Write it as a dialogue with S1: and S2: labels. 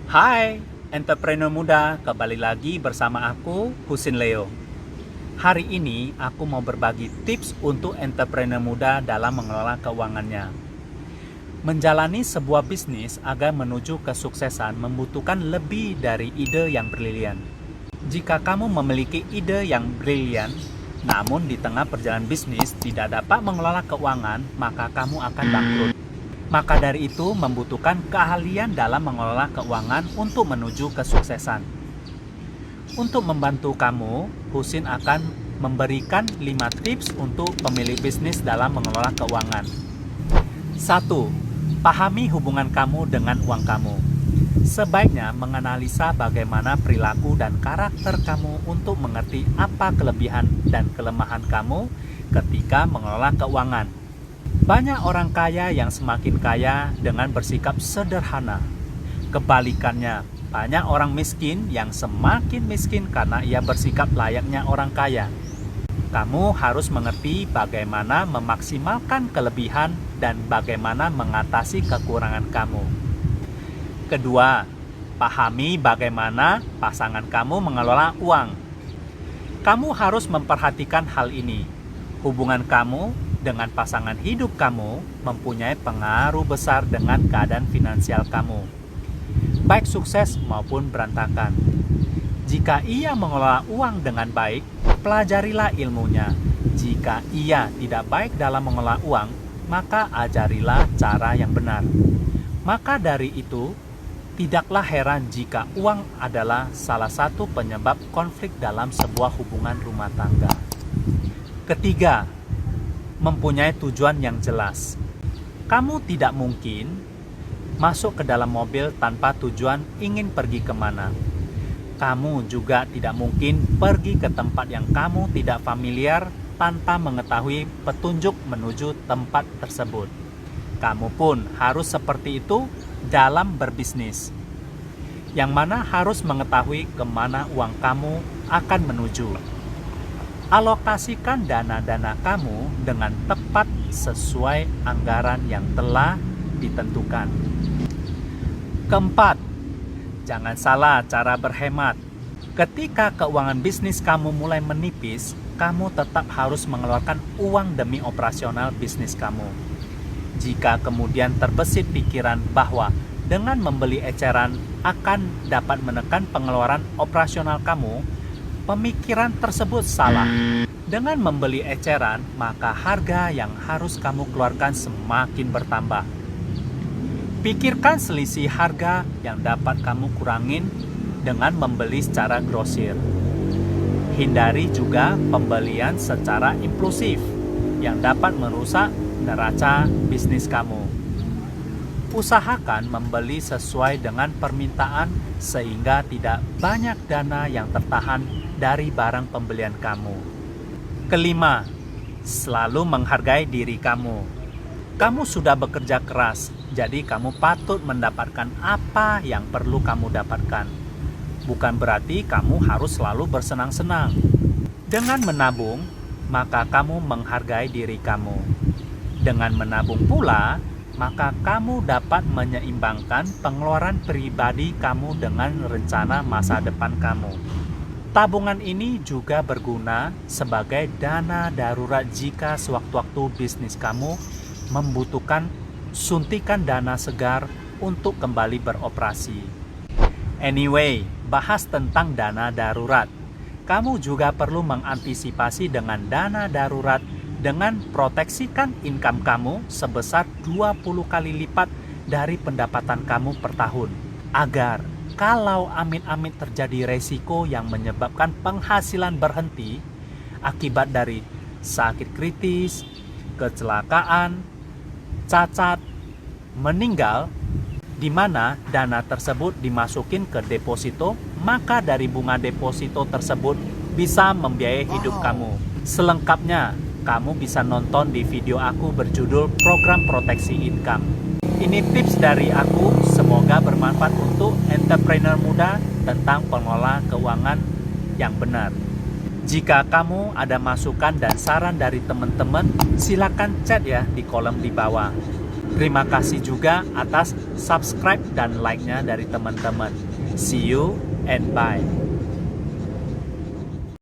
S1: Hai, entrepreneur muda, kembali lagi bersama aku, Husin Leo. Hari ini aku mau berbagi tips untuk entrepreneur muda dalam mengelola keuangannya. Menjalani sebuah bisnis agar menuju kesuksesan membutuhkan lebih dari ide yang brilian. Jika kamu memiliki ide yang brilian, namun di tengah perjalanan bisnis tidak dapat mengelola keuangan, maka kamu akan bangkrut. Maka dari itu membutuhkan keahlian dalam mengelola keuangan untuk menuju kesuksesan. Untuk membantu kamu, Husin akan memberikan 5 tips untuk pemilik bisnis dalam mengelola keuangan. 1. Pahami hubungan kamu dengan uang kamu. Sebaiknya menganalisa bagaimana perilaku dan karakter kamu untuk mengerti apa kelebihan dan kelemahan kamu ketika mengelola keuangan. Banyak orang kaya yang semakin kaya dengan bersikap sederhana. Kebalikannya, banyak orang miskin yang semakin miskin karena ia bersikap layaknya orang kaya. Kamu harus mengerti bagaimana memaksimalkan kelebihan dan bagaimana mengatasi kekurangan kamu. Kedua, pahami bagaimana pasangan kamu mengelola uang. Kamu harus memperhatikan hal ini. Hubungan kamu dengan pasangan hidup kamu mempunyai pengaruh besar dengan keadaan finansial kamu, baik sukses maupun berantakan. Jika ia mengelola uang dengan baik, pelajarilah ilmunya. Jika ia tidak baik dalam mengelola uang, maka ajarilah cara yang benar. Maka dari itu, tidaklah heran jika uang adalah salah satu penyebab konflik dalam sebuah hubungan rumah tangga. Ketiga, mempunyai tujuan yang jelas. Kamu tidak mungkin masuk ke dalam mobil tanpa tujuan ingin pergi kemana. Kamu juga tidak mungkin pergi ke tempat yang kamu tidak familiar tanpa mengetahui petunjuk menuju tempat tersebut. Kamu pun harus seperti itu dalam berbisnis, yang mana harus mengetahui kemana uang kamu akan menuju. Alokasikan dana-dana kamu dengan tepat sesuai anggaran yang telah ditentukan. Keempat, jangan salah cara berhemat. Ketika keuangan bisnis kamu mulai menipis, kamu tetap harus mengeluarkan uang demi operasional bisnis kamu. Jika kemudian terbesit pikiran bahwa dengan membeli eceran akan dapat menekan pengeluaran operasional kamu, pemikiran tersebut salah. Dengan membeli eceran, maka harga yang harus kamu keluarkan semakin bertambah. Pikirkan selisih harga yang dapat kamu kurangin dengan membeli secara grosir. Hindari juga pembelian secara impulsif yang dapat merusak neraca bisnis kamu. Usahakan membeli sesuai dengan permintaan sehingga tidak banyak dana yang tertahan dari barang pembelian kamu. Kelima, selalu menghargai diri kamu. Kamu sudah bekerja keras, jadi kamu patut mendapatkan apa yang perlu kamu dapatkan. Bukan berarti kamu harus selalu bersenang-senang. Dengan menabung, maka kamu menghargai diri kamu. Dengan menabung pula, maka kamu dapat menyeimbangkan pengeluaran pribadi kamu dengan rencana masa depan kamu. Tabungan ini juga berguna sebagai dana darurat jika sewaktu-waktu bisnis kamu membutuhkan suntikan dana segar untuk kembali beroperasi. Anyway, bahas tentang dana darurat. Kamu juga perlu mengantisipasi dengan dana darurat dengan proteksikan income kamu sebesar 20 kali lipat dari pendapatan kamu per tahun. Agar kalau amit-amit terjadi resiko yang menyebabkan penghasilan berhenti akibat dari sakit kritis, kecelakaan, cacat, meninggal, di mana dana tersebut dimasukin ke deposito, maka dari bunga deposito tersebut bisa membiayai hidup kamu. Selengkapnya, kamu bisa nonton di video aku berjudul Program Proteksi Income. Ini tips dari aku, semoga bermanfaat untuk entrepreneur muda tentang pengelola keuangan yang benar. Jika kamu ada masukan dan saran dari teman-teman, silakan chat ya di kolom di bawah. Terima kasih juga atas subscribe dan like-nya dari teman-teman. See you and bye.